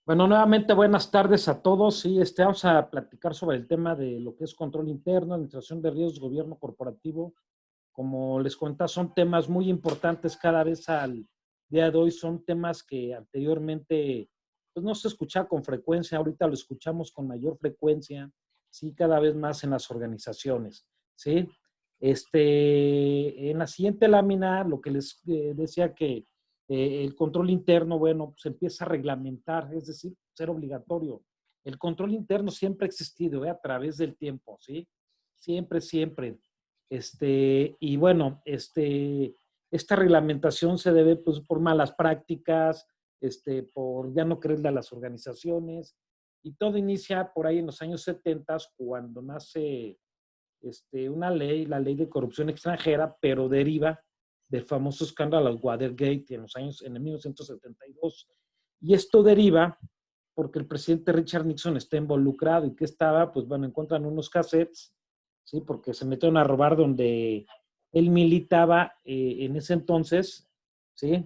Bueno, nuevamente buenas tardes a todos. Sí, vamos a platicar sobre el tema de lo que es control interno, administración de riesgos, gobierno corporativo. Como les comentaba, son temas muy importantes cada vez al día de hoy. Son temas que anteriormente pues, no se escuchaba con frecuencia. Ahorita lo escuchamos con mayor frecuencia, sí, cada vez más en las organizaciones, ¿sí? En la siguiente lámina, lo que les decía que el control interno, bueno, pues empieza a reglamentar, es decir, ser obligatorio. El control interno siempre ha existido, a través del tiempo, ¿sí? Siempre, siempre. Y bueno, esta reglamentación se debe pues, por malas prácticas, por ya no creerle a las organizaciones, y todo inicia por ahí en los años 70 cuando nace una ley, la ley de corrupción extranjera, pero deriva del famoso escándalo Watergate en el 1972. Y esto deriva porque el presidente Richard Nixon está involucrado y que estaba, pues bueno, encuentran unos cassettes, ¿sí? Porque se metieron a robar donde él militaba en ese entonces, ¿sí?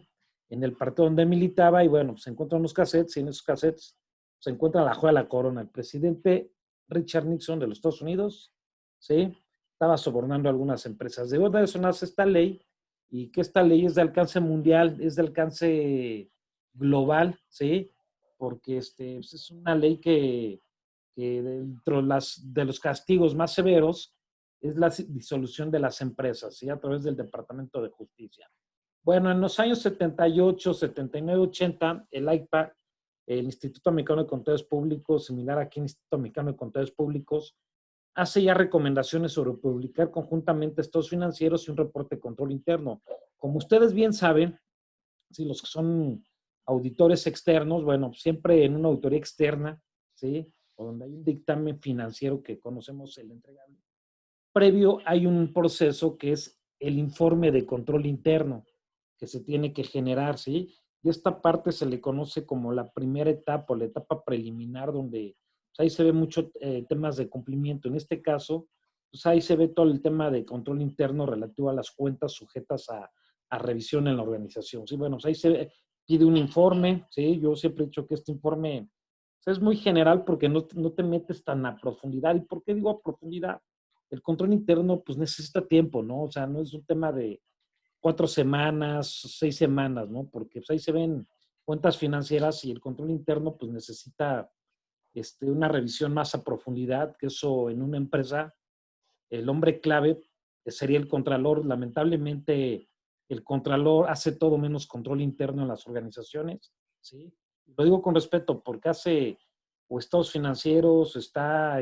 En el partido donde militaba y bueno, pues se encuentran unos cassettes y en esos cassettes se encuentra la joya de la corona, el presidente Richard Nixon de los Estados Unidos, ¿sí? Estaba sobornando a algunas empresas. De verdad, eso nace esta ley y que esta ley es de alcance mundial, es de alcance global, ¿sí? Porque pues es una ley que dentro de los castigos más severos es la disolución de las empresas, ¿sí? A través del Departamento de Justicia. Bueno, en los años 78, 79, 80, el IPAC, el Instituto Americano de Contadores Públicos, similar aquí al Instituto Americano de Contadores Públicos, hace ya recomendaciones sobre publicar conjuntamente estados financieros y un reporte de control interno. Como ustedes bien saben, si los que son auditores externos, bueno, siempre en una auditoría externa, ¿sí? O donde hay un dictamen financiero que conocemos el entregable, previo hay un proceso que es el informe de control interno que se tiene que generar, ¿sí? Y esta parte se le conoce como la primera etapa o la etapa preliminar donde pues, ahí se ve mucho temas de cumplimiento. En este caso, pues ahí se ve todo el tema de control interno relativo a las cuentas sujetas a revisión en la organización. Sí, bueno, pues ahí se pide un informe, ¿sí? Yo siempre he dicho que este informe pues, es muy general porque no te metes tan a profundidad. ¿Y por qué digo a profundidad? El control interno pues necesita tiempo, ¿no? O sea, no es un tema de 4 semanas, 6 semanas, ¿no? Porque pues, ahí se ven cuentas financieras y el control interno pues necesita una revisión más a profundidad, que eso en una empresa, el hombre clave sería el contralor. Lamentablemente, el contralor hace todo menos control interno en las organizaciones, ¿sí? Lo digo con respeto porque hace o estados financieros, está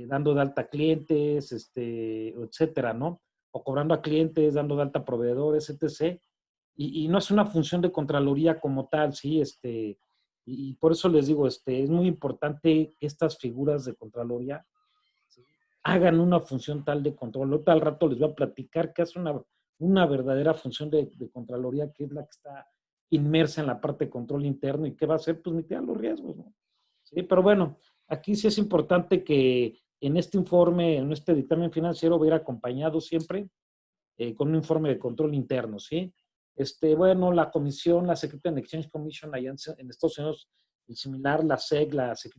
dando de alta clientes, etcétera, ¿no? O cobrando a clientes, dando de alta a proveedores, etc. Y no es una función de Contraloría como tal, ¿sí? Y por eso les digo, es muy importante que estas figuras de Contraloría, ¿sí? Hagan una función tal de control. Ahorita al rato les voy a platicar que es una verdadera función de Contraloría, que es la que está inmersa en la parte de control interno y que va a hacer, pues, mitigar los riesgos, ¿no? Sí, pero bueno, aquí sí es importante que en este informe, en este dictamen financiero, va a ir acompañado siempre con un informe de control interno, ¿sí? Bueno, la comisión, la Securities and Exchange Commission allá en Estados Unidos, el similar, la SEC,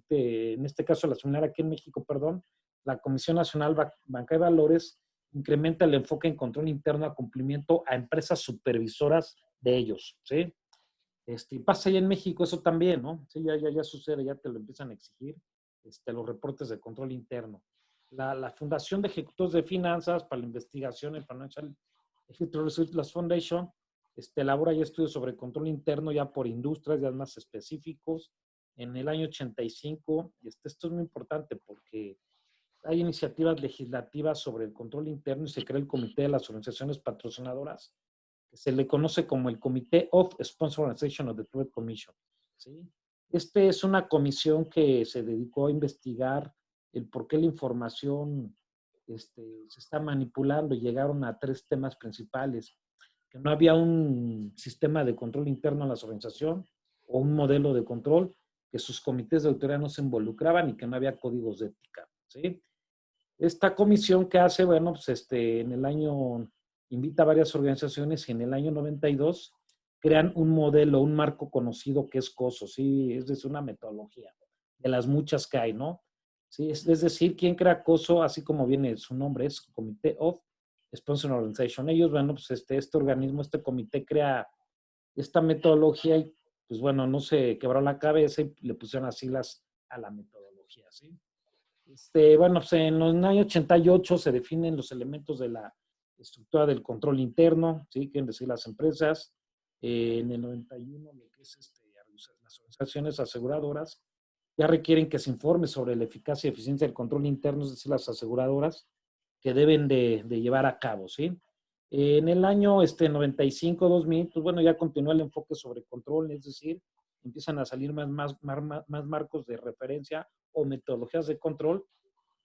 en este caso la similar aquí en México, perdón, la Comisión Nacional Banca de Valores, incrementa el enfoque en control interno a cumplimiento a empresas supervisoras de ellos, ¿sí? Pasa ya en México eso también, ¿no? Sí, ya sucede, ya te lo empiezan a exigir los reportes de control interno. La Fundación de Ejecutores de Finanzas para la Investigación en Financial Research Foundation elabora ya estudios sobre control interno ya por industrias, ya más específicos. En el año 85, esto es muy importante porque hay iniciativas legislativas sobre el control interno y se crea el Comité de las Organizaciones Patrocinadoras, que se le conoce como el Comité of Sponsorization of the Trade Commission, ¿sí? Es una comisión que se dedicó a investigar el por qué la información se está manipulando y llegaron a 3 temas principales: que no había un sistema de control interno en la organización o un modelo de control, que sus comités de autoridad no se involucraban y que no había códigos de ética, ¿sí? Esta comisión que hace, bueno, pues en el año invita a varias organizaciones y en el año 92 crean un modelo, un marco conocido que es COSO, ¿sí? Es decir, una metodología de las muchas que hay, ¿no? Sí, es decir, ¿quién crea COSO? Así como viene su nombre, es Committee of Sponsor Organization. Ellos, bueno, pues este organismo, este comité crea esta metodología y, pues bueno, no se quebró la cabeza y le pusieron las siglas a la metodología, ¿sí? Bueno, pues en los años 88 se definen los elementos de la estructura del control interno, ¿sí? Quieren decir las empresas. En el 91, lo que es las organizaciones aseguradoras ya requieren que se informe sobre la eficacia y eficiencia del control interno, es decir, las aseguradoras que deben de llevar a cabo, ¿sí? En el año 95-2000, pues bueno, ya continúa el enfoque sobre control, es decir, empiezan a salir más marcos de referencia o metodologías de control.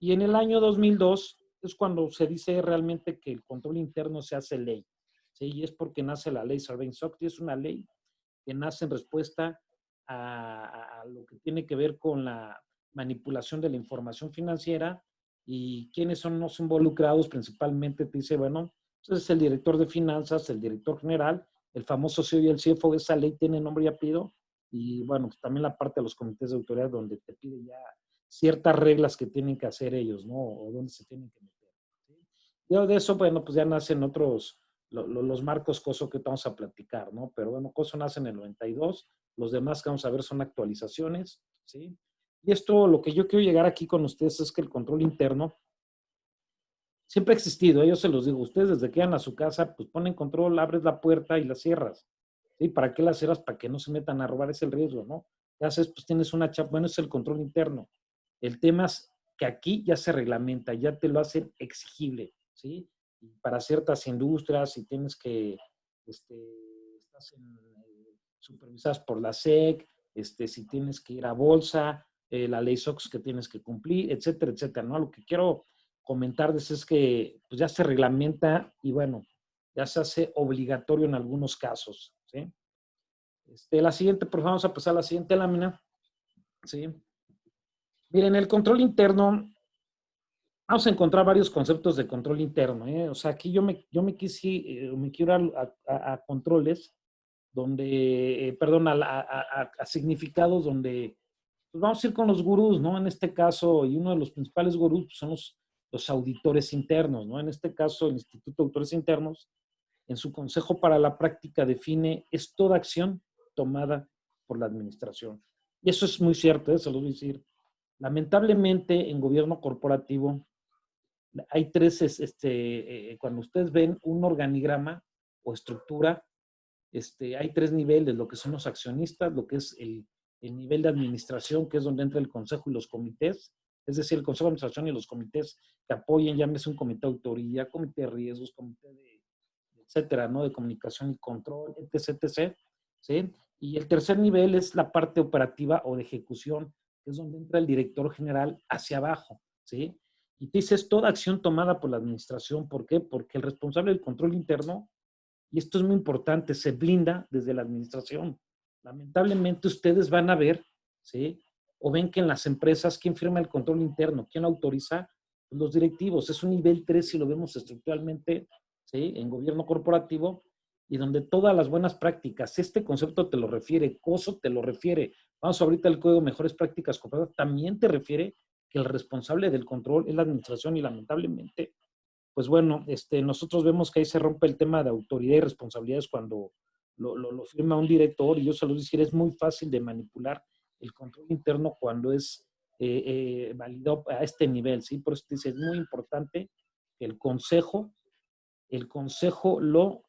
Y en el año 2002 es cuando se dice realmente que el control interno se hace ley, ¿sí? Y es porque nace la ley Sarbanes-Oxley, es una ley que nace en respuesta a lo que tiene que ver con la manipulación de la información financiera y quiénes son los involucrados. Principalmente te dice, bueno, pues es el director de finanzas, el director general, el famoso CEO y el CFO. Esa ley tiene nombre y apellido, y bueno, pues también la parte de los comités de autoridad donde te pide ya ciertas reglas que tienen que hacer ellos, ¿no? O dónde se tienen que meter, ¿sí? Y de eso, bueno, pues ya nacen otros, los marcos COSO que vamos a platicar, ¿no? Pero bueno, COSO nace en el 92, los demás que vamos a ver son actualizaciones, ¿sí? Y esto, lo que yo quiero llegar aquí con ustedes es que el control interno siempre ha existido, yo se los digo, ustedes desde que van a su casa, pues ponen control, abres la puerta y la cierras, ¿sí? ¿Para qué la cierras? Para que no se metan a robar, es el riesgo, ¿no? ¿Qué haces? Pues tienes una chapa, bueno, es el control interno. El tema es que aquí ya se reglamenta, ya te lo hacen exigible, ¿sí? Para ciertas industrias, si tienes que, estás supervisadas por la SEC, si tienes que ir a bolsa, la ley SOX que tienes que cumplir, etcétera, etcétera, ¿no? Lo que quiero comentarles es que pues, ya se reglamenta y bueno, ya se hace obligatorio en algunos casos, ¿sí? La siguiente, por favor, vamos a pasar a la siguiente lámina, ¿sí? Miren, el control interno, vamos a encontrar varios conceptos de control interno, ¿eh? O sea, aquí me quiero ir a controles donde, perdón, a significados donde, pues vamos a ir con los gurús, ¿no? En este caso, y uno de los principales gurús pues, son los auditores internos, ¿no? En este caso, el Instituto de Auditores Internos, en su consejo para la práctica define, es toda acción tomada por la administración. Y eso es muy cierto, se lo voy a decir. Lamentablemente, en gobierno corporativo, hay tres, cuando ustedes ven un organigrama o estructura, hay tres niveles, lo que son los accionistas, lo que es el nivel de administración, que es donde entra el consejo y los comités, es decir, el consejo de administración y los comités que apoyen, llámese un comité de autoría, comité de riesgos, comité de, etcétera, ¿no? De comunicación y control, etc., etc., ¿sí? Y el tercer nivel es la parte operativa o de ejecución, que es donde entra el director general hacia abajo, ¿sí? Y te dices toda acción tomada por la administración. ¿Por qué? Porque el responsable del control interno, y esto es muy importante, se blinda desde la administración. Lamentablemente ustedes van a ver, ¿sí? O ven que en las empresas, ¿quién firma el control interno? ¿Quién lo autoriza? Pues los directivos. Es un nivel 3 si lo vemos estructuralmente, ¿sí? En gobierno corporativo, y donde todas las buenas prácticas, este concepto te lo refiere, COSO te lo refiere, vamos ahorita al código de mejores prácticas corporativas, también te refiere que el responsable del control es la administración y lamentablemente pues bueno, nosotros vemos que ahí se rompe el tema de autoridad y responsabilidades cuando lo firma un director, y yo se los decir, es muy fácil de manipular el control interno cuando es validado a este nivel, ¿sí? Por eso te dice, es muy importante que el consejo lo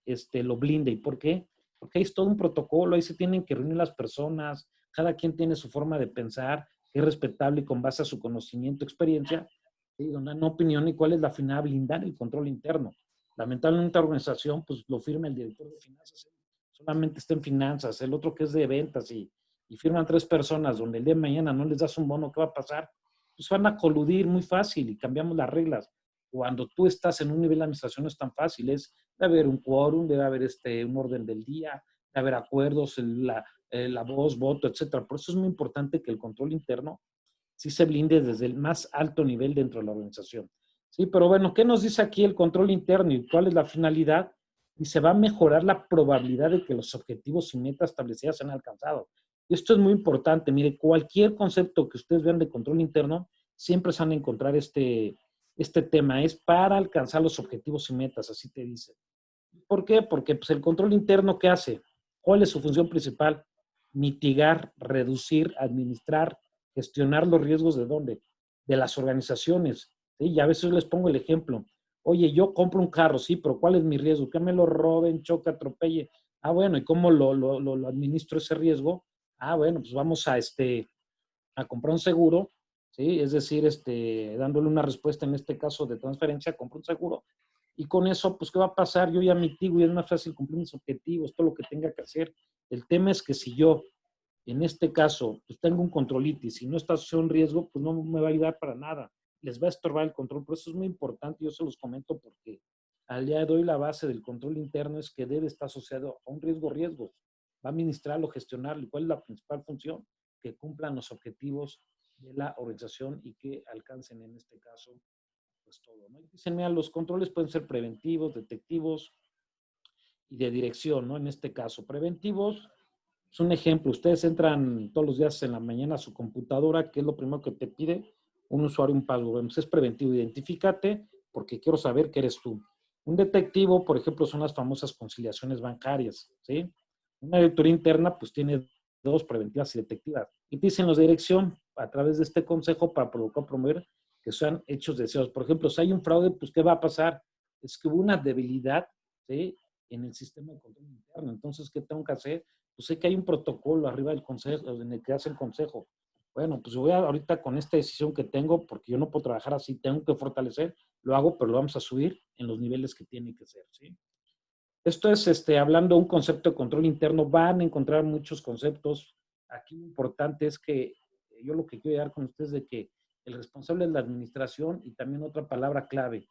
blinde. ¿Y por qué? Porque ahí es todo un protocolo, ahí se tienen que reunir las personas, cada quien tiene su forma de pensar, que es respetable y con base a su conocimiento, experiencia, ¿sí? Donde no opinión y cuál es la finalidad, blindar el control interno. Lamentablemente la organización, pues lo firma el director de finanzas, solamente está en finanzas, el otro que es de ventas y firman tres personas, donde el día de mañana no les das un bono, ¿qué va a pasar? Pues van a coludir muy fácil y cambiamos las reglas. Cuando tú estás en un nivel de administración no es tan fácil, debe haber un quórum, debe haber un orden del día, debe haber acuerdos, la voz, voto, etcétera. Por eso es muy importante que el control interno sí se blinde desde el más alto nivel dentro de la organización. Sí, pero bueno, ¿qué nos dice aquí el control interno y cuál es la finalidad? y se va a mejorar la probabilidad de que los objetivos y metas establecidas sean alcanzados. Y esto es muy importante. Mire, cualquier concepto que ustedes vean de control interno, siempre se van a encontrar este tema. Es para alcanzar los objetivos y metas, así te dice. ¿Por qué? Porque pues, el control interno, ¿qué hace? ¿Cuál es su función principal? Mitigar, reducir, administrar, gestionar los riesgos de dónde? De las organizaciones. ¿Sí? Y a veces les pongo el ejemplo. Oye, yo compro un carro, sí, pero ¿cuál es mi riesgo? Que me lo roben, choque, atropelle. Ah, bueno, ¿y cómo lo administro ese riesgo? Ah, bueno, pues vamos a comprar un seguro, ¿sí? Es decir, dándole una respuesta en este caso de transferencia, compro un seguro. Y con eso, pues, ¿qué va a pasar? Yo ya mitigo y es más fácil cumplir mis objetivos, todo lo que tenga que hacer. El tema es que si yo, en este caso, pues tengo un controlitis y no está asociado a un riesgo, pues no me va a ayudar para nada. Les va a estorbar el control. Por eso es muy importante, yo se los comento porque al día de hoy la base del control interno es que debe estar asociado a un riesgo. Va a administrarlo, gestionarlo. ¿Y cuál es la principal función? Que cumplan los objetivos de la organización y que alcancen en este caso pues todo, ¿no? Dicen, mira, los controles pueden ser preventivos, detectivos y de dirección, ¿no? En este caso, preventivos, es un ejemplo, ustedes entran todos los días en la mañana a su computadora, ¿qué es lo primero que te pide? Un usuario, un password. Pues es preventivo, identifícate porque quiero saber que eres tú. Un detectivo, por ejemplo, son las famosas conciliaciones bancarias, ¿sí? Una auditoría interna, pues tiene dos, preventivas y detectivas. Y te dicen los de dirección, a través de este consejo, para provocar, promover que sean hechos deseados. Por ejemplo, si hay un fraude, pues ¿qué va a pasar? Es que hubo una debilidad, ¿sí? En el sistema de control interno. Entonces, ¿qué tengo que hacer? Pues sé que hay un protocolo arriba del consejo, en el que hace el consejo. Bueno, pues voy ahorita con esta decisión que tengo, porque yo no puedo trabajar así, tengo que fortalecer, lo hago, pero lo vamos a subir en los niveles que tiene que ser, ¿sí? Esto es hablando de un concepto de control interno, van a encontrar muchos conceptos. Aquí lo importante es que yo lo que quiero llegar con ustedes es de que el responsable es la administración y también otra palabra clave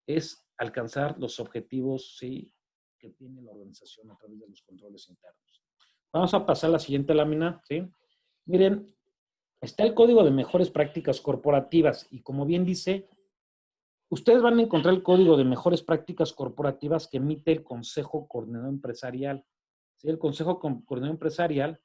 es alcanzar los objetivos, ¿sí? Que tiene la organización a través de los controles internos. Vamos a pasar a la siguiente lámina, ¿sí? Miren, está el código de mejores prácticas corporativas y como bien dice, ustedes van a encontrar el código de mejores prácticas corporativas que emite el Consejo Coordinador Empresarial. ¿Sí? El Consejo Coordinador Empresarial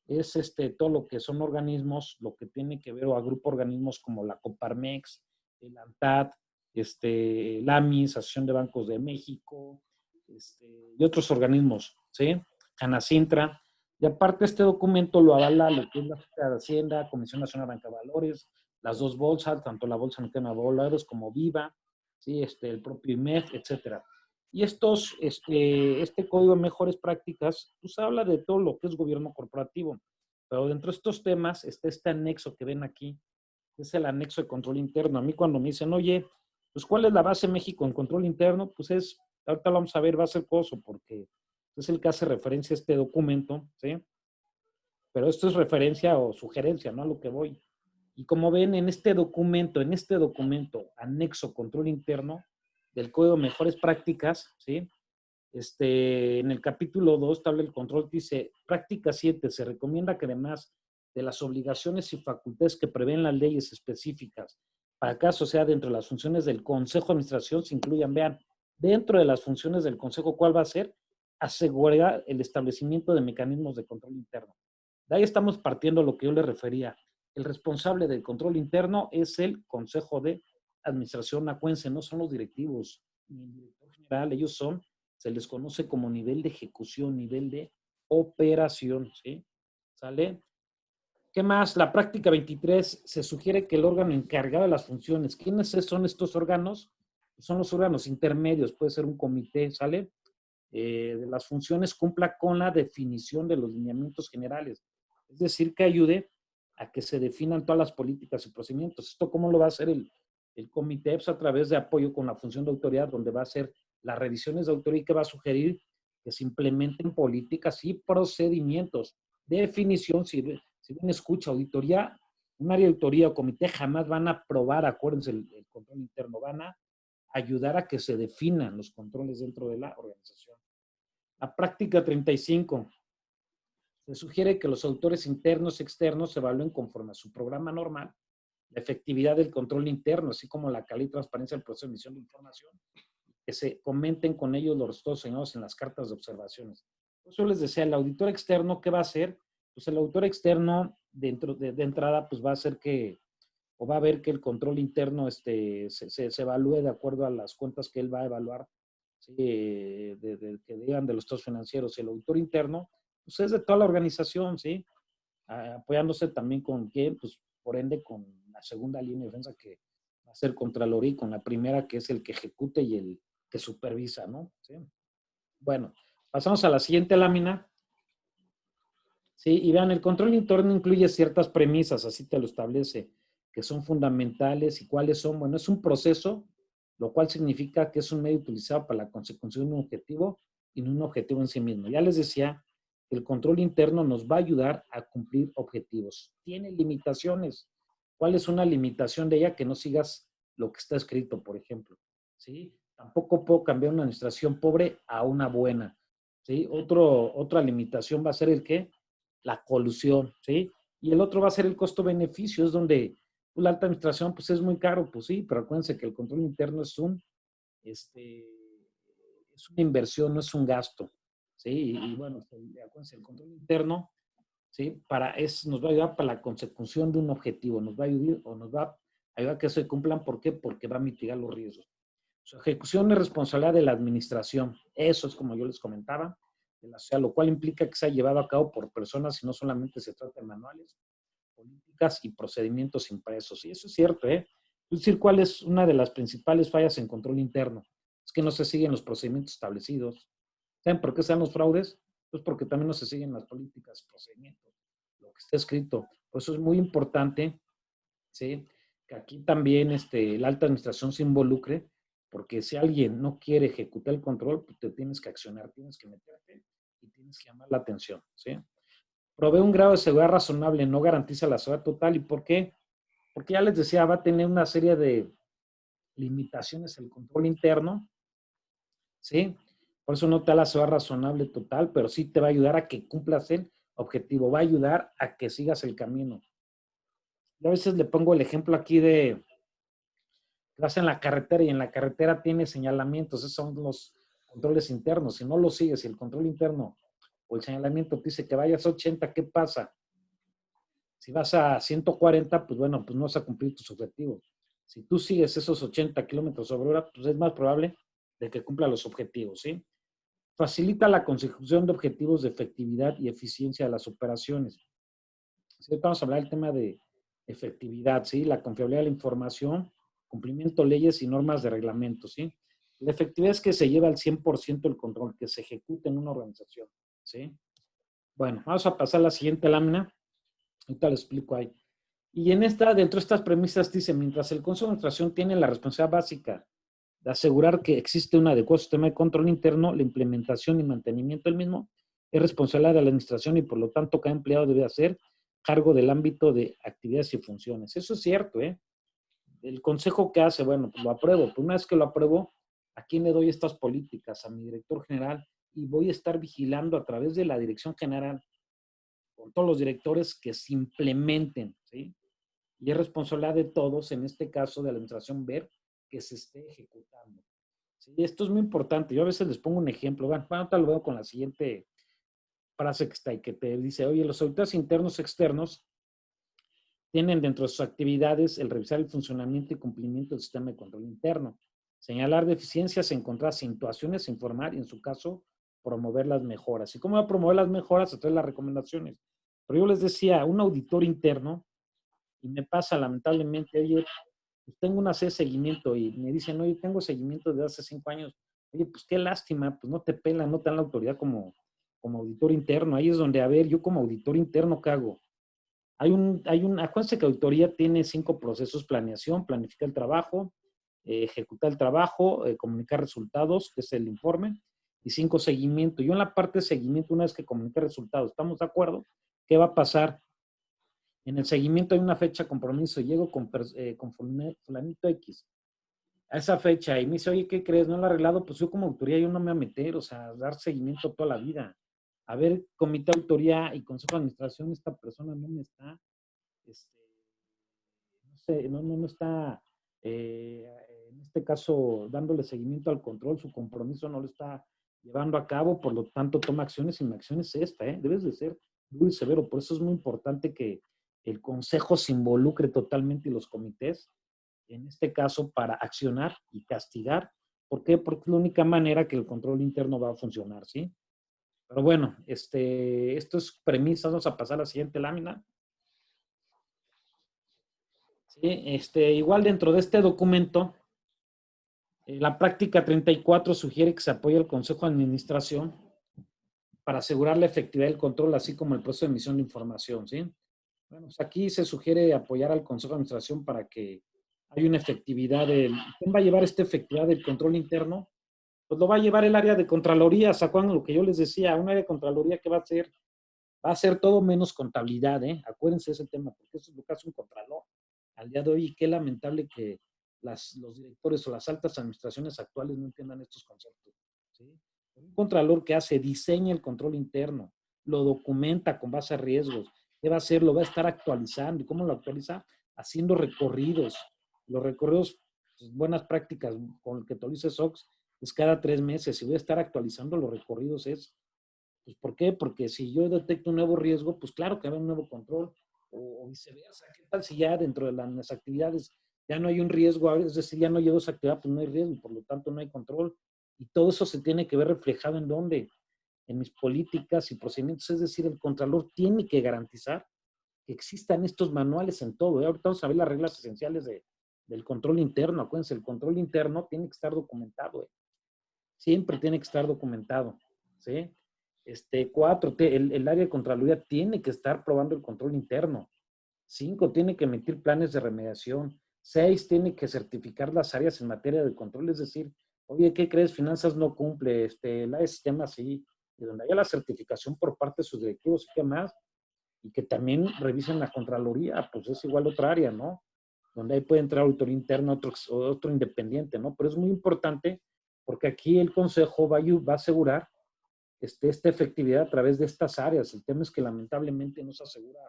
es todo lo que son organismos, lo que tiene que ver o agrupa organismos como la Coparmex, el ANTAD, el AMIS, Asociación de Bancos de México, y otros organismos, ¿sí? Canacintra. Y aparte este documento lo avala lo que es la Secretaría de Hacienda, Comisión Nacional de Banca de Valores, las dos bolsas, tanto la Bolsa Mexicana de Valores como Viva, ¿sí? El propio IMEF, etcétera. Y este código de mejores prácticas, pues habla de todo lo que es gobierno corporativo, pero dentro de estos temas está este anexo que ven aquí, que es el anexo de control interno. A mí cuando me dicen, oye, pues ¿cuál es la base México en control interno? Pues ahorita lo vamos a ver, va a ser coso, porque es el que hace referencia a este documento, ¿sí? Pero esto es referencia o sugerencia, ¿no? A lo que voy. Y como ven en este documento, anexo control interno del Código de Mejores Prácticas, ¿sí? En el capítulo 2, tabla el control, dice, práctica 7, se recomienda que además de las obligaciones y facultades que prevén las leyes específicas, para caso sea dentro de las funciones del Consejo de Administración, se incluyan, vean, dentro de las funciones del Consejo, ¿cuál va a ser? Asegurar el establecimiento de mecanismos de control interno. De ahí estamos partiendo lo que yo le refería. El responsable del control interno es el Consejo de Administración. Acuérdense, no son los directivos ni el director general, ellos son, se les conoce como nivel de ejecución, nivel de operación, ¿sí? ¿Sale? ¿Qué más? La práctica 23 se sugiere que el órgano encargado de las funciones, ¿quiénes son estos órganos? Son los órganos intermedios, puede ser un comité, ¿sale? De las funciones cumpla con la definición de los lineamientos generales. Es decir, que ayude a que se definan todas las políticas y procedimientos. ¿Esto cómo lo va a hacer el comité? Pues a través de apoyo con la función de autoridad, donde va a hacer las revisiones de autoridad y que va a sugerir que se implementen políticas y procedimientos. Definición, si bien escucha auditoría, un área de auditoría o comité jamás van a aprobar, acuérdense, el control interno, van a ayudar a que se definan los controles dentro de la organización. La práctica 35. Se sugiere que los auditores internos y externos se evalúen conforme a su programa normal, la efectividad del control interno, así como la calidad y transparencia del proceso de emisión de información, que se comenten con ellos los resultados señalados en las cartas de observaciones. Por eso les decía, el auditor externo, ¿qué va a hacer? Pues el auditor externo, de entrada, pues va a hacer que, o va a ver que el control interno se evalúe de acuerdo a las cuentas que él va a evaluar, ¿sí? Que digan de los estados financieros. Y el auditor interno, pues es de toda la organización, ¿sí? Apoyándose también con quién, pues por ende con la segunda línea de defensa que va a ser Contraloría y con la primera que es el que ejecute y el que supervisa, ¿no? ¿Sí? Bueno, pasamos a la siguiente lámina. Sí, y vean, el control interno incluye ciertas premisas, así te lo establece, que son fundamentales y cuáles son. Bueno, es un proceso, lo cual significa que es un medio utilizado para la consecución de un objetivo y no un objetivo en sí mismo. Ya les decía, el control interno nos va a ayudar a cumplir objetivos. Tiene limitaciones. ¿Cuál es una limitación de ella? Que no sigas lo que está escrito, por ejemplo. ¿Sí? Tampoco puedo cambiar una administración pobre a una buena. ¿Sí? Otra limitación va a ser el qué, la colusión, ¿sí? Y el otro va a ser el costo-beneficio, es donde pues, la alta administración pues es muy caro, pues sí, pero acuérdense que el control interno es una inversión, no es un gasto, ¿sí? Y bueno, acuérdense, el control interno, ¿sí? Nos va a ayudar para la consecución de un objetivo, nos va a ayudar o nos va a ayudar a que se cumplan, ¿por qué? Porque va a mitigar los riesgos. Su ejecución es responsabilidad de la administración, eso es como yo les comentaba, o sea, lo cual implica que sea llevado a cabo por personas y no solamente se trata de manuales, políticas y procedimientos impresos. Y eso es cierto, ¿eh? Es decir, ¿cuál es una de las principales fallas en control interno? Es que no se siguen los procedimientos establecidos. ¿Saben por qué se dan los fraudes? Pues porque también no se siguen las políticas, procedimientos, lo que está escrito. Por eso es muy importante, ¿sí? Que aquí también la alta administración se involucre, porque si alguien no quiere ejecutar el control, pues te tienes que accionar, tienes que meterte y tienes que llamar la atención, ¿sí? Provee un grado de seguridad razonable, no garantiza la seguridad total. ¿Y por qué? Porque ya les decía, va a tener una serie de limitaciones el control interno, ¿sí? Por eso no te da la seguridad razonable total, pero sí te va a ayudar a que cumplas el objetivo, va a ayudar a que sigas el camino. Yo a veces le pongo el ejemplo aquí de vas en la carretera y en la carretera tiene señalamientos, esos son los controles internos. Si no lo sigues, si el control interno o el señalamiento te dice que vayas a 80, ¿qué pasa? Si vas a 140, pues bueno, pues no vas a cumplir tus objetivos. Si tú sigues esos 80 kilómetros sobre hora, pues es más probable de que cumpla los objetivos, ¿sí? Facilita la consecución de objetivos de efectividad y eficiencia de las operaciones. ¿Sí? Vamos a hablar del tema de efectividad, ¿sí? La confiabilidad de la información, cumplimiento de leyes y normas de reglamento, ¿sí? La efectividad es que se lleva al 100% el control, que se ejecute en una organización, ¿sí? Bueno, vamos a pasar a la siguiente lámina. Ahorita lo explico ahí. Y dentro de estas premisas dice, mientras el Consejo de Administración tiene la responsabilidad básica de asegurar que existe un adecuado sistema de control interno, la implementación y mantenimiento del mismo es responsabilidad de la administración y por lo tanto cada empleado debe hacer cargo del ámbito de actividades y funciones. Eso es cierto, ¿eh? El consejo que hace, bueno, pues lo apruebo. Pues una vez que lo apruebo, ¿a quién le doy estas políticas? A mi director general y voy a estar vigilando a través de la dirección general con todos los directores que se implementen, ¿sí? Y es responsabilidad de todos, en este caso de la administración, ver que se esté ejecutando. ¿Sí? Esto es muy importante. Yo a veces les pongo un ejemplo. Bueno, ahorita lo veo con la siguiente frase que está ahí, que te dice, oye, los auditores internos externos tienen dentro de sus actividades el revisar el funcionamiento y cumplimiento del sistema de control interno, señalar deficiencias, encontrar situaciones, informar y, en su caso, promover las mejoras. ¿Y cómo va a promover las mejoras? A través de las recomendaciones. Pero yo les decía, un auditor interno, y me pasa lamentablemente, oye, pues tengo una C de seguimiento y me dicen, oye, tengo seguimiento de hace 5 años. Oye, pues qué lástima, pues no te pelan, no te dan la autoridad como auditor interno. Ahí es donde, a ver, yo como auditor interno, ¿qué hago? Acuérdense que auditoría tiene 5 procesos: planeación, planificar el trabajo, ejecutar el trabajo, comunicar resultados, que es el informe, y 5, seguimiento. Yo en la parte de seguimiento, una vez que comunique resultados, ¿estamos de acuerdo? ¿Qué va a pasar? En el seguimiento hay una fecha de compromiso, llego con fulanito X a esa fecha y me dice, oye, ¿qué crees? ¿No lo he arreglado? Pues yo como autoría yo no me voy a meter, o sea, dar seguimiento toda la vida. A ver, comité de autoría y consejo de administración, esta persona no me está, no sé, no está en este caso, dándole seguimiento al control, su compromiso no lo está llevando a cabo, por lo tanto toma acciones y mi acción es esta, debes de ser duro y severo. Por eso es muy importante que el consejo se involucre totalmente y los comités, en este caso, para accionar y castigar. ¿Por qué? Porque es la única manera que el control interno va a funcionar, ¿sí? Pero bueno, esto es premisas. Vamos a pasar a la siguiente lámina. ¿Sí? Igual dentro de este documento, la práctica 34 sugiere que se apoye al Consejo de Administración para asegurar la efectividad del control, así como el proceso de emisión de información, ¿sí? Bueno, pues aquí se sugiere apoyar al Consejo de Administración para que haya una efectividad del... ¿Quién va a llevar esta efectividad del control interno? Pues lo va a llevar el área de Contraloría. ¿Se acuerdan lo que yo les decía? Un área de Contraloría que va a hacer todo menos contabilidad, ¿eh? Acuérdense de ese tema, porque eso es lo que hace un contralor al día de hoy. Y qué lamentable que los directores o las altas administraciones actuales no entiendan estos conceptos, ¿sí? Un contralor que hace, diseña el control interno, lo documenta con base a riesgos. ¿Qué va a hacer? Lo va a estar actualizando. ¿Y cómo lo actualiza? Haciendo recorridos. Los recorridos, pues, buenas prácticas con el que actualice SOX, es cada 3 meses. Si voy a estar actualizando los recorridos, pues, ¿por qué? Porque si yo detecto un nuevo riesgo, pues claro que va a haber un nuevo control, o viceversa. ¿Qué tal si ya dentro de las actividades ya no hay un riesgo? Es decir, ya no llevo esa actividad, pues no hay riesgo, por lo tanto no hay control. Y todo eso se tiene que ver reflejado en dónde, en mis políticas y procedimientos. Es decir, el contralor tiene que garantizar que existan estos manuales en todo. Ahorita vamos a ver las reglas esenciales del control interno. Acuérdense, el control interno tiene que estar documentado. Siempre tiene que estar documentado, ¿sí? 4, el área de Contraloría tiene que estar probando el control interno. 5, tiene que emitir planes de remediación. 6, tiene que certificar las áreas en materia de control, es decir, oye, ¿qué crees? Finanzas no cumple, la de sistemas sí, y donde haya la certificación por parte de sus directivos y qué más, y que también revisen la Contraloría, pues es igual otra área, ¿no? Donde ahí puede entrar autor interno, otro independiente, ¿no? Pero es muy importante porque aquí el Consejo va a asegurar esta efectividad a través de estas áreas. El tema es que lamentablemente no se asegura.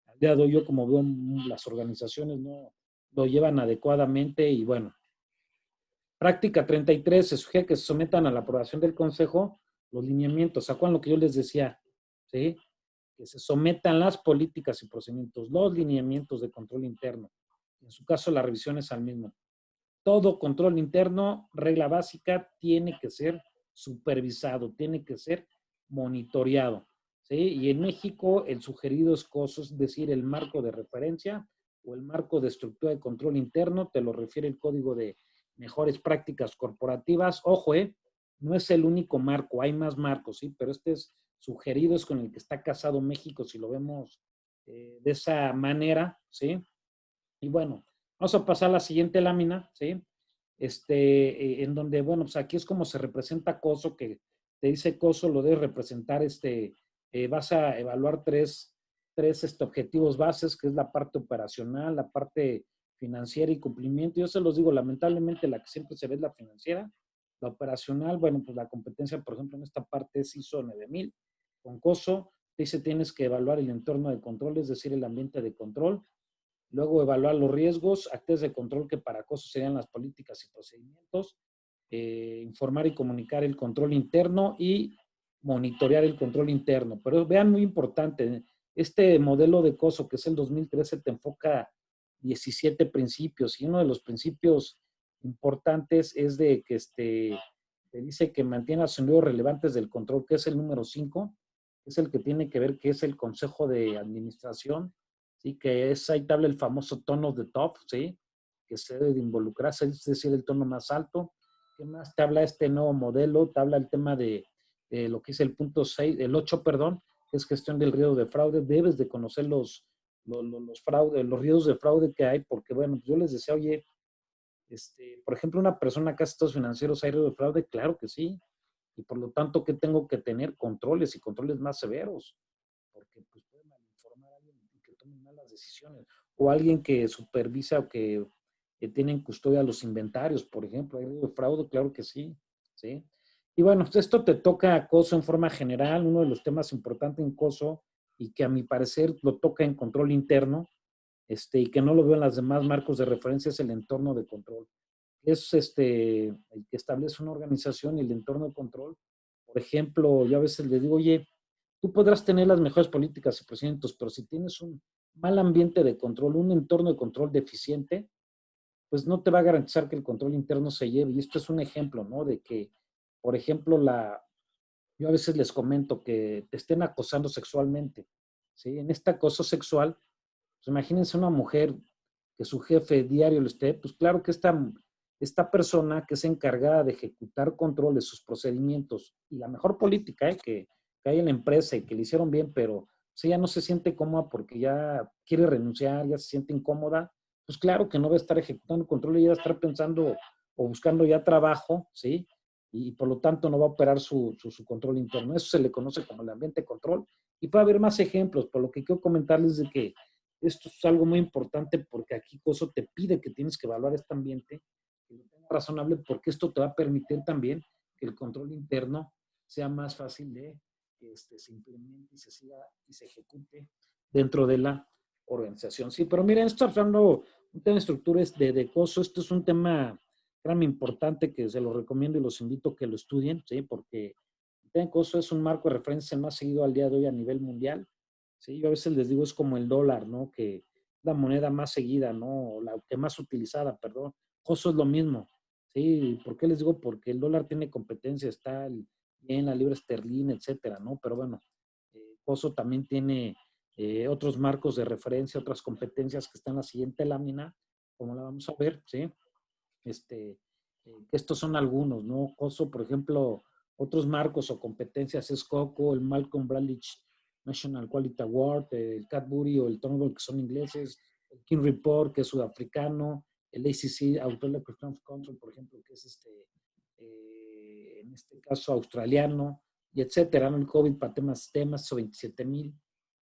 Al día de hoy, yo como veo, las organizaciones no lo llevan adecuadamente y bueno. Práctica 33, se sugiere que se sometan a la aprobación del Consejo los lineamientos. ¿Se acuerdan lo que yo les decía? ¿Sí? Que se sometan las políticas y procedimientos, los lineamientos de control interno. En su caso, la revisión es al mismo. Todo control interno, regla básica, tiene que ser supervisado, tiene que ser monitoreado, ¿sí? Y en México el sugerido es COSO, es decir, el marco de referencia o el marco de estructura de control interno, te lo refiere el Código de Mejores Prácticas Corporativas. Ojo, no es el único marco, hay más marcos, ¿sí? Pero este es sugerido, es con el que está casado México, si lo vemos de esa manera, ¿sí? Y bueno, vamos a pasar a la siguiente lámina, ¿sí? En donde, bueno, pues aquí es como se representa COSO, que te dice COSO lo debe representar, vas a evaluar tres objetivos bases, que es la parte operacional, la parte financiera y cumplimiento. Yo se los digo, lamentablemente la que siempre se ve es la financiera. La operacional, bueno, pues la competencia, por ejemplo, en esta parte es ISO 9000. Con COSO dice tienes que evaluar el entorno de control, es decir, el ambiente de control. Luego evaluar los riesgos, actos de control que para COSO serían las políticas y procedimientos, informar y comunicar el control interno y monitorear el control interno. Pero vean, muy importante, este modelo de COSO, que es el 2013, te enfoca 17 principios y uno de los principios importantes es de que te dice que mantiene los sonidos relevantes del control, que es el número 5, es el que tiene que ver, que es el Consejo de Administración, ¿sí? Que es, ahí te habla el famoso tono de top, ¿sí? Que se debe de involucrarse, es decir, el tono más alto. ¿Qué más te habla este nuevo modelo? Te habla el tema de lo que es el punto 6, el 8, perdón, que es gestión del riesgo de fraude. Debes de conocer los riesgos de fraude que hay, porque bueno, yo les decía, oye, por ejemplo, una persona que hace estos financieros, ¿hay riesgo de fraude? Claro que sí. Y por lo tanto, ¿qué tengo que tener? Controles y controles más severos, porque pues puede malinformar a alguien y que tome malas decisiones. O alguien que supervisa o que tiene en custodia los inventarios, por ejemplo. ¿Hay riesgo de fraude? Claro que sí, ¿sí? Y bueno, esto te toca acoso en forma general, uno de los temas importantes en acoso y que a mi parecer lo toca en control interno, y que no lo veo en las demás marcos de referencia, es el entorno de control. Es el que establece una organización y el entorno de control. Por ejemplo, yo a veces le digo, oye, tú podrás tener las mejores políticas y procedimientos, pero si tienes un mal ambiente de control, un entorno de control deficiente, pues no te va a garantizar que el control interno se lleve. Y esto es un ejemplo, ¿no? De que, por ejemplo, yo a veces les comento que te estén acosando sexualmente, ¿sí? En este acoso sexual, pues imagínense una mujer que su jefe diario lo esté, pues claro que esta persona que es encargada de ejecutar control de sus procedimientos y la mejor política que hay en la empresa y que le hicieron bien, pero si ella no se siente cómoda porque ya quiere renunciar, ya se siente incómoda, pues claro que no va a estar ejecutando control, ella va a estar pensando o buscando ya trabajo, ¿sí? Y por lo tanto no va a operar su control interno. Eso se le conoce como el ambiente de control. Y puede haber más ejemplos, por lo que quiero comentarles de que esto es algo muy importante porque aquí COSO te pide que tienes que evaluar este ambiente, que lo tenga razonable, porque esto te va a permitir también que el control interno sea más fácil de que se implemente y se siga y se ejecute dentro de la organización. Sí, pero miren, esto hablando un tema de estructuras de COSO, esto es un tema muy importante que se lo recomiendo y los invito a que lo estudien, ¿sí? Porque el tema de COSO es un marco de referencia más seguido al día de hoy a nivel mundial. Sí, yo a veces les digo es como el dólar, ¿no? Que la moneda más seguida, ¿no? La que más utilizada, perdón. COSO es lo mismo. Sí, ¿por qué les digo? Porque el dólar tiene competencia, está bien la libra esterlina, etcétera, ¿no? Pero bueno, COSO también tiene otros marcos de referencia, otras competencias que están en la siguiente lámina, como la vamos a ver, ¿sí? Estos son algunos, ¿no? COSO, por ejemplo, otros marcos o competencias es COCO, el Malcolm Brandage National Quality Award, el Cadbury o el Turnbull, que son ingleses, el King Report, que es sudafricano, el ACC, Australia Customs Control, por ejemplo, que es en este caso australiano, y etcétera, ¿no? El COVID para temas, o 27,000,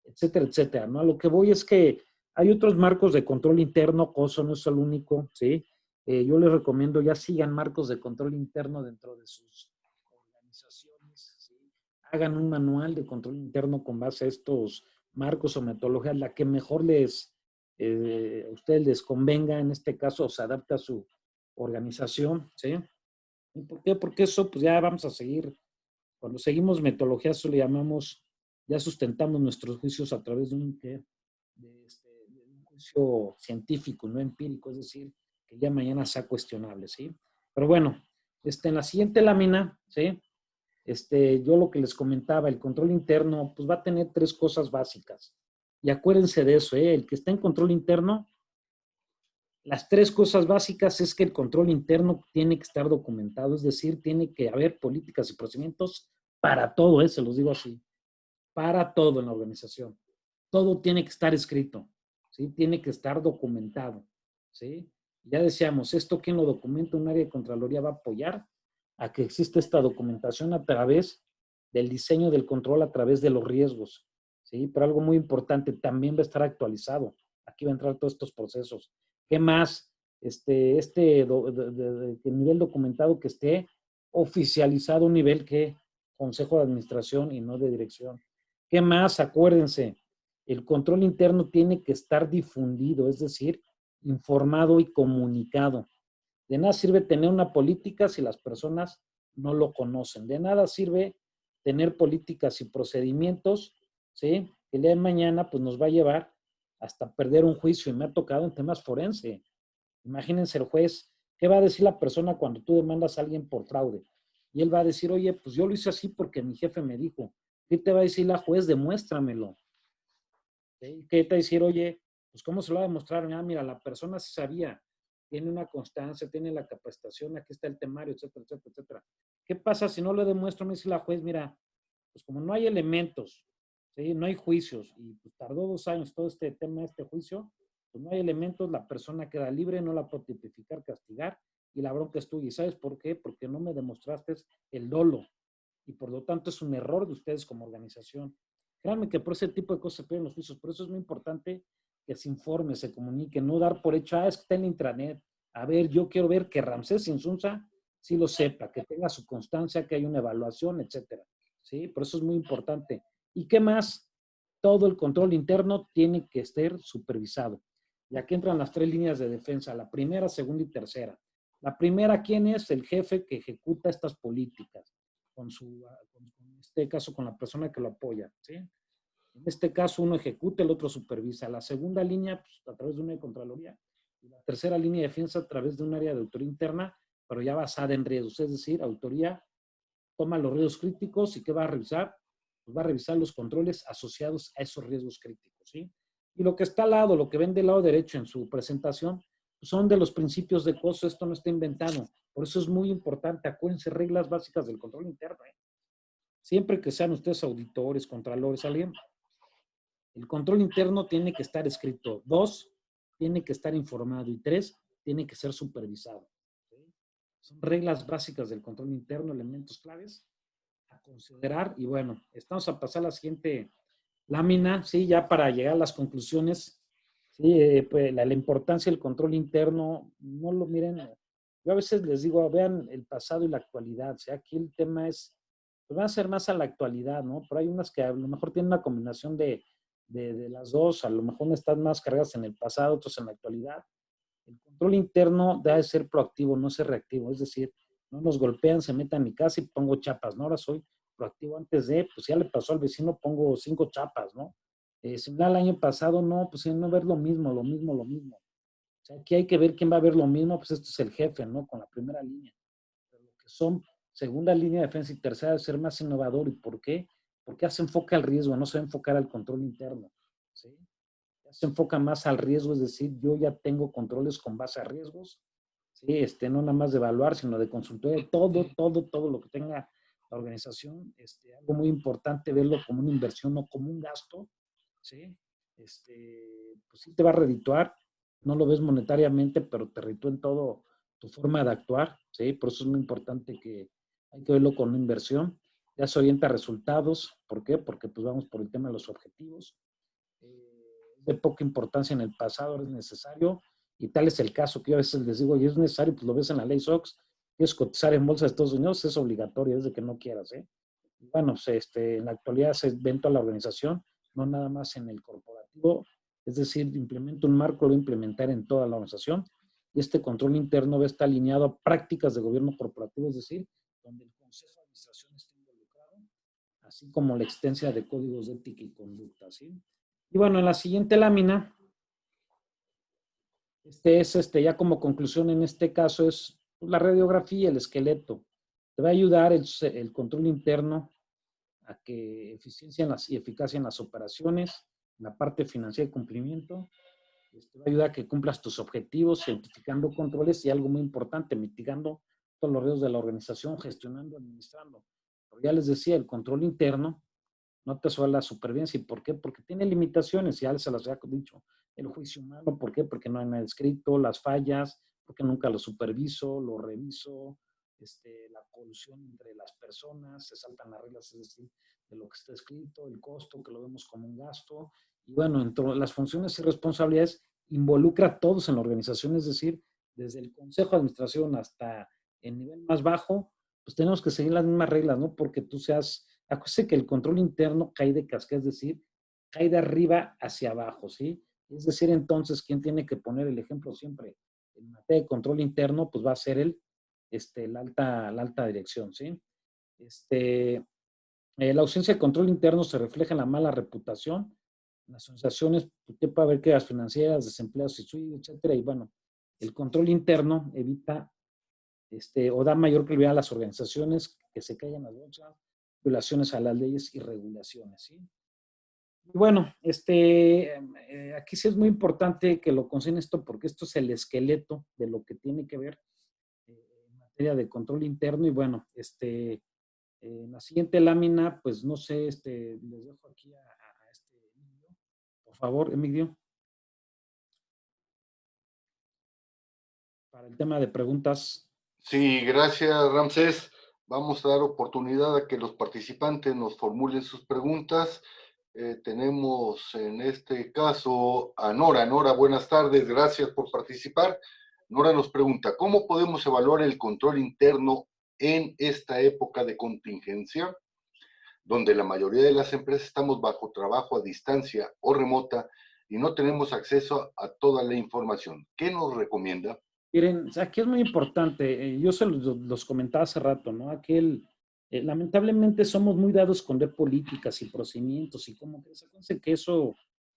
etcétera, etcétera, ¿no? A lo que voy es que hay otros marcos de control interno, COSO no es el único, ¿sí? Yo les recomiendo ya sigan marcos de control interno dentro de sus organizaciones, ¿sí? Hagan un manual de control interno con base a estos marcos o metodologías, la que mejor a ustedes les convenga, en este caso se adapta a su organización, ¿sí? ¿Y por qué? Porque eso pues ya vamos a seguir, cuando seguimos metodologías, eso le llamamos, ya sustentamos nuestros juicios a través de de un juicio científico, no empírico, es decir, que el día de mañana sea cuestionable, ¿sí? Pero bueno, en la siguiente lámina, ¿sí? Yo lo que les comentaba, el control interno, pues va a tener tres cosas básicas. Y acuérdense de eso, ¿eh? El que está en control interno, las tres cosas básicas es que el control interno tiene que estar documentado, es decir, tiene que haber políticas y procedimientos para todo, se los digo así, para todo en la organización. Todo tiene que estar escrito, ¿sí? Tiene que estar documentado, ¿sí? Ya decíamos, esto quien lo documenta, un área de Contraloría va a apoyar a que exista esta documentación a través del diseño del control, a través de los riesgos, ¿sí? Pero algo muy importante, también va a estar actualizado. Aquí va a entrar todos estos procesos. ¿Qué más? El nivel documentado que esté oficializado, un nivel que Consejo de Administración y no de dirección. ¿Qué más? Acuérdense, el control interno tiene que estar difundido, es decir, informado y comunicado. De nada sirve tener una política si las personas no lo conocen. De nada sirve tener políticas y procedimientos, ¿sí? Que el día de mañana pues, nos va a llevar hasta perder un juicio. Y me ha tocado en temas forense. Imagínense el juez, ¿qué va a decir la persona cuando tú demandas a alguien por fraude? Y él va a decir, oye, pues yo lo hice así porque mi jefe me dijo. ¿Qué te va a decir la juez? Demuéstramelo. ¿Sí? ¿Qué te va a decir? Oye, pues ¿cómo se lo va a demostrar? Ah, mira, la persona sí sabía, tiene una constancia, tiene la capacitación, aquí está el temario, etcétera, etcétera, etcétera. ¿Qué pasa si no le demuestro? Me dice la juez, mira, pues como no hay elementos, ¿sí? No hay juicios, y pues tardó 2 años todo este tema, este juicio, pues no hay elementos, la persona queda libre, no la puedo tipificar, castigar, y la bronca es tuya. ¿Y sabes por qué? Porque no me demostraste el dolo, y por lo tanto es un error de ustedes como organización. Créanme que por ese tipo de cosas se pierden los juicios, por eso es muy importante que se informe, se comunique, no dar por hecho, es que está en intranet. A ver, yo quiero ver que Ramsés Insunza sí lo sepa, que tenga su constancia, que hay una evaluación, etcétera. ¿Sí? Por eso es muy importante. ¿Y qué más? Todo el control interno tiene que estar supervisado. Y aquí entran las 3 líneas de defensa, la primera, segunda y tercera. La primera, ¿quién es? El jefe que ejecuta estas políticas, en este caso, con la persona que lo apoya, ¿sí? En este caso, uno ejecuta, el otro supervisa. La segunda línea, pues, a través de una Contraloría. Y la tercera línea de defensa a través de un área de auditoría interna, pero ya basada en riesgos. Es decir, auditoría toma los riesgos críticos y ¿qué va a revisar? Pues va a revisar los controles asociados a esos riesgos críticos, ¿sí? Y lo que está al lado, lo que ven del lado derecho en su presentación, pues son de los principios de costo. Esto no está inventado. Por eso es muy importante. Acuérdense, reglas básicas del control interno, ¿eh? Siempre que sean ustedes auditores, contralores, alguien, el control interno tiene que estar escrito. 2, tiene que estar informado. Y 3, tiene que ser supervisado, ¿sí? Son reglas básicas del control interno, elementos claves a considerar. Y bueno, estamos a pasar a la siguiente lámina, ¿sí? Ya para llegar a las conclusiones, ¿sí? Pues la importancia del control interno, no lo miren. Yo a veces les digo, vean el pasado y la actualidad. O sea, aquí el tema es, pues va a ser más a la actualidad, ¿no? Pero hay unas que a lo mejor tienen una combinación de las dos, a lo mejor están más cargadas en el pasado, otras en la actualidad. El control interno debe ser proactivo, no ser reactivo. Es decir, no nos golpean, se meten a mi casa y pongo chapas, ¿no? Ahora soy proactivo antes de, pues ya le pasó al vecino, pongo 5 chapas, ¿no? Similar al año pasado, no, pues no ver lo mismo, lo mismo, lo mismo. O sea, aquí hay que ver quién va a ver lo mismo, pues esto es el jefe, ¿no? Con la primera línea. Pero lo que son segunda línea de defensa y tercera, ser más innovador. ¿Y por qué? Porque ya se enfoca al riesgo, no se va a enfocar al control interno, ¿sí? Se enfoca más al riesgo, es decir, yo ya tengo controles con base a riesgos, ¿sí? No nada más de evaluar, sino de consultoría, todo lo que tenga la organización, algo muy importante, verlo como una inversión, no como un gasto, ¿sí? Pues sí te va a redituar, no lo ves monetariamente, pero te reditúa en todo tu forma de actuar, ¿sí? Por eso es muy importante que hay que verlo con una inversión, ya se orienta a resultados. ¿Por qué? Porque pues vamos por el tema de los objetivos, de poca importancia en el pasado, ahora es necesario, y tal es el caso que yo a veces les digo, y es necesario, pues lo ves en la ley SOX, quieres cotizar en bolsa de Estados Unidos, es obligatorio, es de que no quieras, ¿eh? Bueno, pues, en la actualidad se ven toda la organización, no nada más en el corporativo, es decir, implementa un marco, lo va a implementar en toda la organización, y este control interno va a estar alineado a prácticas de gobierno corporativo, es decir, donde el Consejo de Administración esté involucrado, así como la existencia de códigos de ética y conducta, ¿sí? Y bueno, en la siguiente lámina, ya como conclusión en este caso es la radiografía, el esqueleto. Te va a ayudar el control interno a que eficiencia y eficacia en las operaciones, en la parte financiera y cumplimiento. Te va a ayudar a que cumplas tus objetivos, identificando controles y algo muy importante, mitigando todos los riesgos de la organización, gestionando, administrando. Pero ya les decía, el control interno no te suele la supervivencia. ¿Y por qué? Porque tiene limitaciones, ya se las había dicho. El juicio humano, ¿por qué? Porque no hay nada escrito, las fallas, porque nunca lo superviso, lo reviso, la colusión entre las personas, se saltan las reglas, es decir, de lo que está escrito, el costo, que lo vemos como un gasto. Y bueno, entre las funciones y responsabilidades involucra a todos en la organización, es decir, desde el consejo de administración hasta el nivel más bajo, pues tenemos que seguir las mismas reglas, ¿no? Porque tú seas, acuérdate que el control interno cae de cascada, es decir, cae de arriba hacia abajo, ¿sí? Es decir, entonces, ¿quién tiene que poner el ejemplo siempre? En materia de control interno, pues va a ser la alta dirección, ¿sí? La ausencia de control interno se refleja en la mala reputación, en las asociaciones, que puede haber quedas financieras, desempleados y suicidios, etcétera. Y bueno, el control interno evita o da mayor prioridad a las organizaciones que se caigan las bolsas, violaciones a las leyes y regulaciones, ¿sí? Y bueno, aquí sí es muy importante que lo consideren esto, porque esto es el esqueleto de lo que tiene que ver en materia de control interno. Y bueno, en la siguiente lámina, pues no sé, les dejo aquí a Emilio. Por favor, Emilio, para el tema de preguntas. Sí, gracias, Ramsés. Vamos a dar oportunidad a que los participantes nos formulen sus preguntas. Tenemos en este caso a Nora. Nora, buenas tardes, gracias por participar. Nora nos pregunta, ¿cómo podemos evaluar el control interno en esta época de contingencia, donde la mayoría de las empresas estamos bajo trabajo a distancia o remota y no tenemos acceso a toda la información. ¿Qué nos recomienda? Miren, aquí es muy importante, yo se los comentaba hace rato, ¿no? Lamentablemente somos muy dados con ver políticas y procedimientos y cómo que acuérdense que eso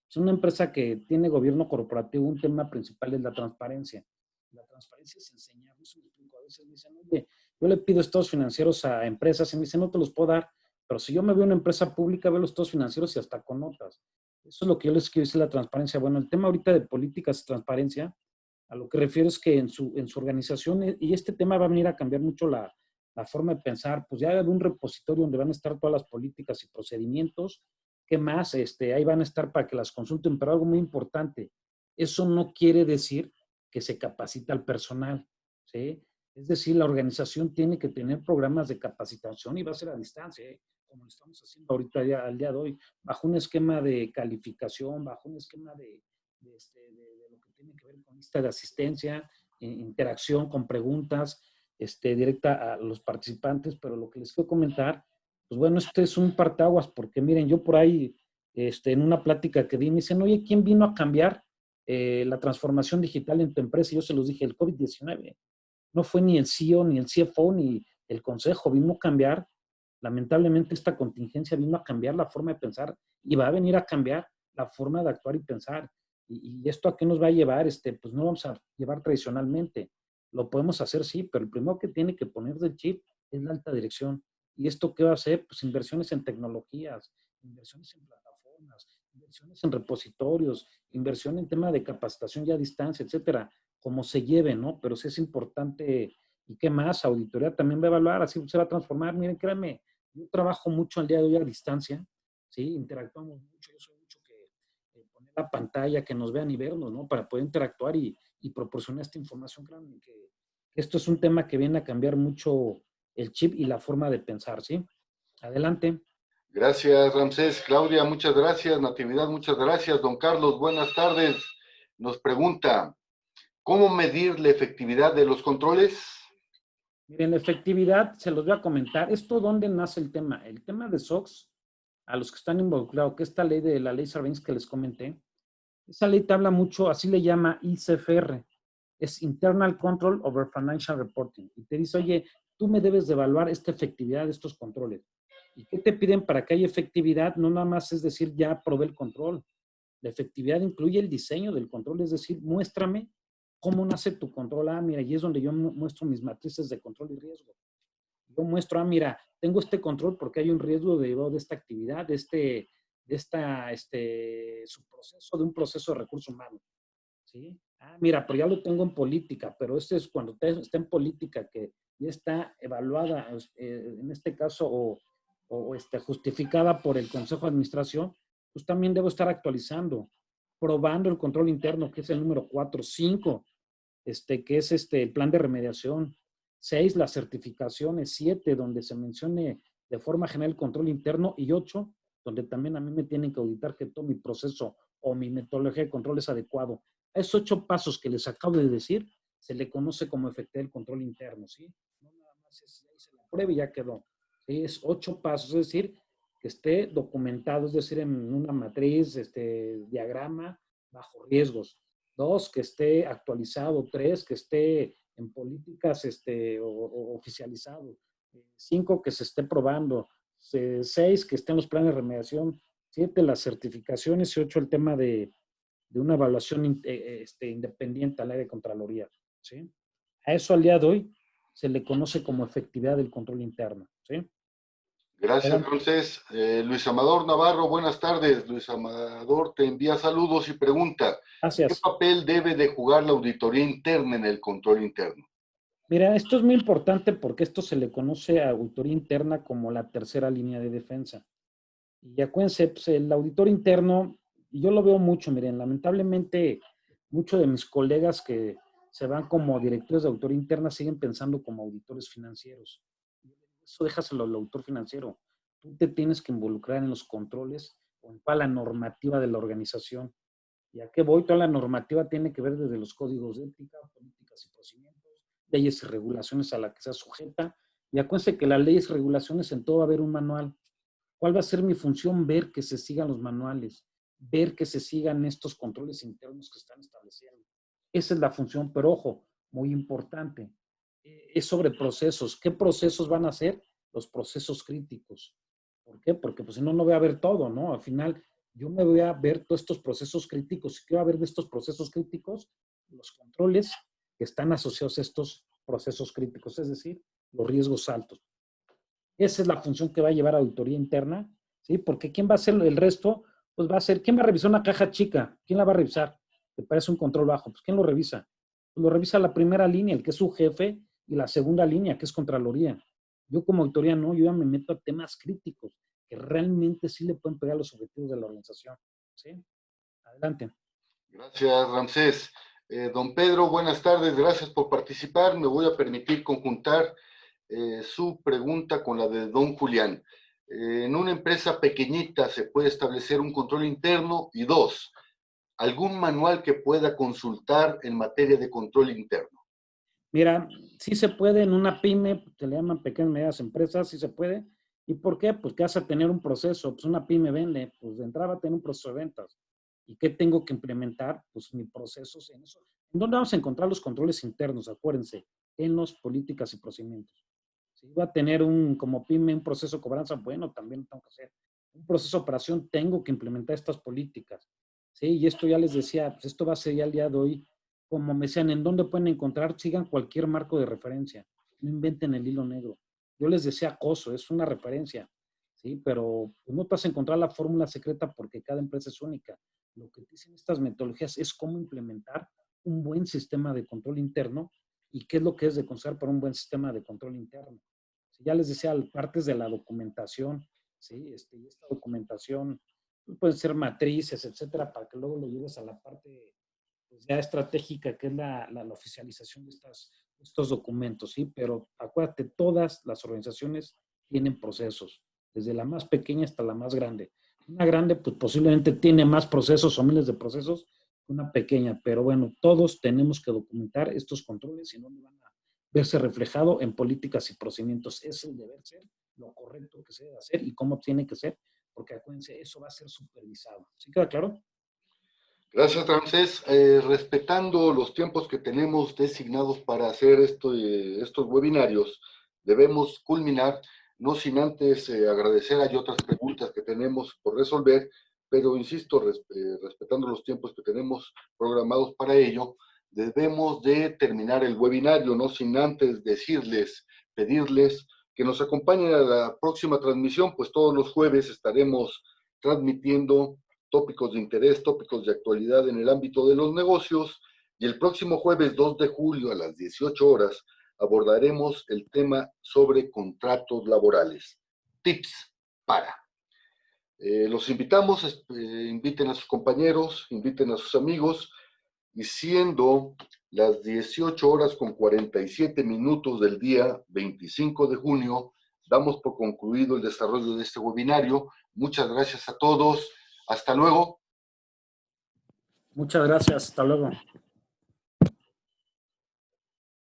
es una empresa que tiene gobierno corporativo, un tema principal es la transparencia. La transparencia es enseñar, eso me explico, a veces me dicen, oye, yo le pido estados financieros a empresas y me dicen, no te los puedo dar, pero si yo me veo una empresa pública, veo los estados financieros y hasta con notas. Eso es lo que yo les quiero decir, la transparencia. Bueno, el tema ahorita de políticas y transparencia, a lo que refiero es que en su organización, y este tema va a venir a cambiar mucho la forma de pensar, pues ya hay un repositorio donde van a estar todas las políticas y procedimientos. ¿Qué más? Ahí van a estar para que las consulten, pero algo muy importante, eso no quiere decir que se capacita al personal, ¿sí? Es decir, la organización tiene que tener programas de capacitación y va a ser a distancia, ¿eh? Como lo estamos haciendo ahorita al día de hoy, bajo un esquema de calificación, bajo un esquema de lo que tiene que ver con lista de asistencia, interacción con preguntas directa a los participantes, pero lo que les quiero comentar, pues bueno, este es un parteaguas, porque miren, yo por ahí, en una plática que di, me dicen, oye, ¿quién vino a cambiar la transformación digital en tu empresa? Y yo se los dije, el COVID-19. No fue ni el CEO, ni el CFO, ni el consejo, vino a cambiar. Lamentablemente esta contingencia vino a cambiar la forma de pensar y va a venir a cambiar la forma de actuar y pensar. ¿Y esto a qué nos va a llevar? Pues no vamos a llevar tradicionalmente. Lo podemos hacer, sí, pero el primero que tiene que poner del chip es la alta dirección. ¿Y esto qué va a hacer? Pues inversiones en tecnologías, inversiones en plataformas, inversiones en repositorios, inversión en tema de capacitación ya a distancia, etcétera, como se lleve, ¿no? Pero sí es importante. ¿Y qué más? Auditoría también va a evaluar, así se va a transformar. Miren, créanme, yo trabajo mucho al día de hoy a distancia, ¿sí? Interactuamos mucho, yo soy mucho que poner la pantalla, que nos vean y vernos, ¿no? Para poder interactuar y proporcionar esta información. Créanme que esto es un tema que viene a cambiar mucho el chip y la forma de pensar, ¿sí? Adelante. Gracias, Ramsés. Claudia, muchas gracias. Natividad, muchas gracias. Don Carlos, buenas tardes. Nos pregunta, ¿cómo medir la efectividad de los controles? Miren, la efectividad, se los voy a comentar. ¿Esto dónde nace el tema? El tema de SOX, a los que están involucrados, que esta ley de la ley Sarbanes que les comenté, esa ley te habla mucho, así le llama ICFR, es Internal Control Over Financial Reporting. Y te dice, oye, tú me debes de evaluar esta efectividad de estos controles. ¿Y qué te piden para que haya efectividad? No nada más es decir, ya aprobé el control. La efectividad incluye el diseño del control, es decir, muéstrame cómo nace tu control. Ah, mira, y es donde yo muestro mis matrices de control y riesgo. Yo muestro, mira, tengo este control porque hay un riesgo derivado de esta actividad, subproceso, de un proceso de recurso humano. ¿Sí? Ah, mira, pero ya lo tengo en política, pero este es cuando está en política, que ya está evaluada, en este caso, justificada por el Consejo de Administración, pues también debo estar actualizando, probando el control interno, que es el número 4, 5, que es el plan de remediación, 6, las certificaciones, 7, donde se mencione de forma general el control interno, y 8, donde también a mí me tienen que auditar que todo mi proceso o mi metodología de control es adecuado. A esos 8 pasos que les acabo de decir, se le conoce como efectividad del control interno, ¿sí? No nada más hice la prueba y ya quedó. ¿Sí? Es 8 pasos, es decir, que esté documentado, es decir, en una matriz, diagrama, bajo riesgos. 2, que esté actualizado. 3, que esté en políticas oficializado. 5, que se esté probando. 6, que esté en los planes de remediación. 7, las certificaciones. Y 8, el tema de una evaluación independiente al área de Contraloría. ¿Sí? A eso al día de hoy se le conoce como efectividad del control interno. ¿Sí? Gracias, Adelante. Ramsés. Luis Amador Navarro, buenas tardes. Luis Amador te envía saludos y pregunta, ¿qué Gracias. papel debe de jugar la auditoría interna en el control interno? Mira, esto es muy importante porque esto se le conoce a auditoría interna como la tercera línea de defensa. Y acuérdense, pues, el auditor interno, y yo lo veo mucho, miren, lamentablemente muchos de mis colegas que se van como directores de auditoría interna siguen pensando como auditores financieros. Eso déjaselo al auditor financiero. Tú te tienes que involucrar en los controles o en toda la normativa de la organización. ¿Y a qué voy? Toda la normativa tiene que ver desde los códigos de ética, políticas y procedimientos, leyes y regulaciones a las que sea sujeta. Y acuérdense que las leyes y regulaciones en todo va a haber un manual. ¿Cuál va a ser mi función? Ver que se sigan los manuales. ver que se sigan estos controles internos que están estableciendo. Esa es la función, pero ojo, muy importante, es sobre procesos. ¿Qué procesos van a ser? Los procesos críticos. ¿Por qué? Porque pues si no, no voy a ver todo, ¿no? Al final, yo me voy a ver todos estos procesos críticos. ¿Qué va a haber de estos procesos críticos? Los controles que están asociados a estos procesos críticos, es decir, los riesgos altos. Esa es la función que va a llevar auditoría interna, ¿sí? Porque ¿quién va a hacer el resto? Pues va a ser, ¿quién va a revisar una caja chica? ¿Quién la va a revisar? Que parece un control bajo. Pues ¿quién lo revisa? Pues lo revisa la primera línea, el que es su jefe, y la segunda línea, que es Contraloría. Yo como auditoría no, yo ya me meto a temas críticos, que realmente sí le pueden pegar los objetivos de la organización, ¿sí? Adelante. Gracias, Ramsés. Don Pedro, buenas tardes, gracias por participar. Me voy a permitir conjuntar su pregunta con la de don Julián. En una empresa pequeñita se puede establecer un control interno y dos, algún manual que pueda consultar en materia de control interno. Mira, sí se puede en una pyme, se le llaman pequeñas y medianas empresas, sí se puede. ¿Y por qué? Pues que vas a tener un proceso, pues una pyme vende, pues de entrada va a tener un proceso de ventas. ¿Y qué tengo que implementar? Pues mi procesos en eso. ¿En dónde vamos a encontrar los controles internos? Acuérdense, en las políticas y procedimientos. Si va a tener como pyme un proceso de cobranza, bueno, también lo tengo que hacer. Un proceso de operación, tengo que implementar estas políticas. Sí, y esto ya les decía, pues esto va a ser ya el día de hoy como me decían, ¿en dónde pueden encontrar? Sigan cualquier marco de referencia. No inventen el hilo negro. Yo les decía acoso, es una referencia, ¿sí? Pero no te vas a encontrar la fórmula secreta porque cada empresa es única. Lo que dicen estas metodologías es cómo implementar un buen sistema de control interno y qué es lo que es de considerar para un buen sistema de control interno. ¿Sí? Ya les decía, partes de la documentación, ¿sí? Y esta documentación pueden ser matrices, etcétera, para que luego lo lleves a la parte pues, ya estratégica, que es la oficialización de estos documentos, ¿sí? Pero acuérdate, todas las organizaciones tienen procesos, desde la más pequeña hasta la más grande. Una grande, pues posiblemente tiene más procesos o miles de procesos que una pequeña, pero bueno, todos tenemos que documentar estos controles y no van a verse reflejado en políticas y procedimientos. Es el deber ser, lo correcto que se debe hacer y cómo tiene que ser, porque acuérdense, eso va a ser supervisado. ¿Sí queda claro? Gracias, Ramsés. Respetando los tiempos que tenemos designados para hacer estos webinarios, debemos culminar, no sin antes agradecer. Hay otras preguntas que tenemos por resolver, pero insisto, respetando los tiempos que tenemos programados para ello, debemos de terminar el webinario, no sin antes pedirles que nos acompañen a la próxima transmisión, pues todos los jueves estaremos transmitiendo tópicos de interés, tópicos de actualidad en el ámbito de los negocios, y el próximo jueves 2 de julio a las 18 horas abordaremos el tema sobre contratos laborales. Tips para. Los invitamos, inviten a sus compañeros, inviten a sus amigos, y siendo las 18 horas con 47 minutos del día 25 de junio, damos por concluido el desarrollo de este webinario. Muchas gracias a todos. Hasta luego. Muchas gracias. Hasta luego.